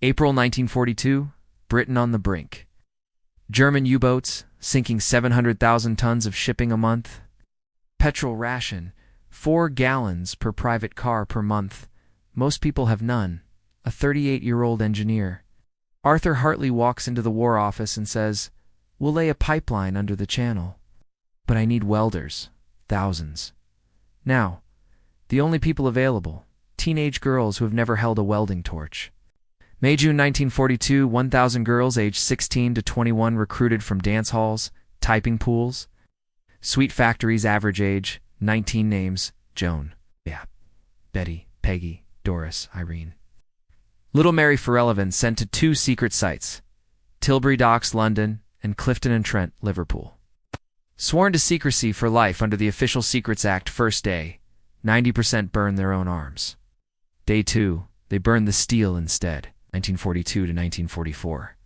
April 1942, Britain on the brink. German U-boats, sinking 700,000 tons of shipping a month. Petrol ration, 4 gallons per private car per month. Most people have none. A 38-year-old engineer. Arthur Hartley walks into the War Office and says, "We'll lay a pipeline under the channel. But I need welders. Thousands. Now, the only people available, teenage girls who have never held a welding torch." May-June 1942, 1,000 girls aged 16 to 21 recruited from dance halls, typing pools. Sweet factories, average age, 19 names, Joan, Betty, Peggy, Doris, Irene. Little Mary Ferrellivan sent to 2 secret sites, Tilbury Docks, London, and Clifton-on-Trent, Liverpool. Sworn to secrecy for life under the Official Secrets Act. First day, 90% burned their own arms. Day 2, they burned the steel instead, 1942 to 1944.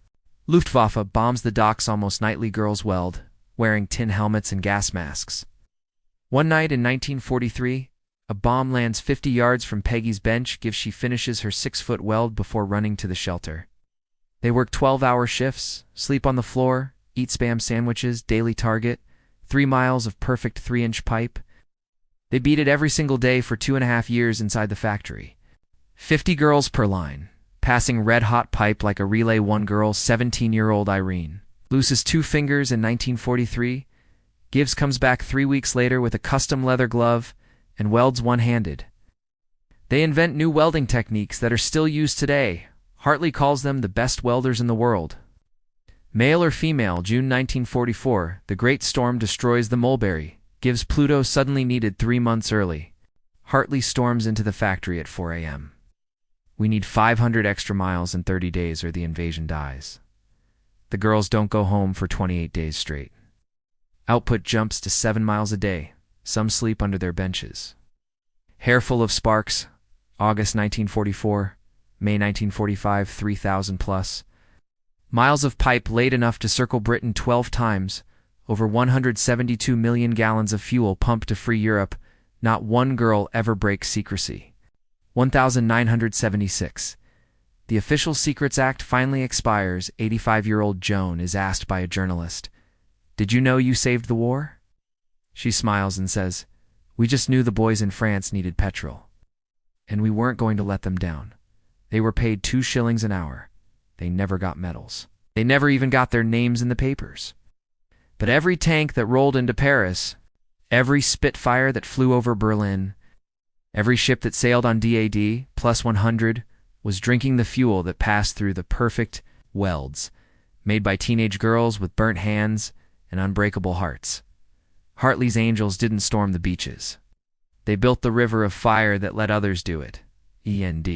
Luftwaffe bombs the docks almost nightly. Girls weld, wearing tin helmets and gas masks. One night in 1943, a bomb lands 50 yards from Peggy's bench. She finishes her 6-foot weld before running to the shelter. They work 12-hour shifts, sleep on the floor, eat Spam sandwiches, daily target, 3 miles of perfect 3-inch pipe. They beat it every single day for 2.5 years inside the factory. 50 girls per line, passing red-hot pipe like a relay. One girl, 17-year-old Irene, loses 2 fingers in 1943. Comes back 3 weeks later with a custom leather glove and welds one-handed. They invent new welding techniques that are still used today. Hartley calls them the best welders in the world. Male or female, June 1944, the Great Storm destroys the Mulberry. PLUTO suddenly needed 3 months early. Hartley storms into the factory at 4 a.m. "We need 500 extra miles in 30 days or the invasion dies." The girls don't go home for 28 days straight. Output jumps to 7 miles a day. Some sleep under their benches. Hair full of sparks, August 1944, May 1945, 3,000 plus. Miles of pipe laid enough to circle Britain 12 times, over 172 million gallons of fuel pumped to free Europe. Not one girl ever breaks secrecy. 1976. The Official Secrets Act finally expires. 85-year-old Joan is asked by a journalist, "Did you know you saved the war?" She smiles and says, "We just knew the boys in France needed petrol. And we weren't going to let them down. They were paid 2 shillings an hour. They never got medals. They never even got their names in the papers. But every tank that rolled into Paris, every Spitfire that flew over Berlin, every ship that sailed on DAD plus 100 was drinking the fuel that passed through the perfect welds, made by teenage girls with burnt hands and unbreakable hearts. Hartley's Angels didn't storm the beaches. They built the river of fire that let others do it. END.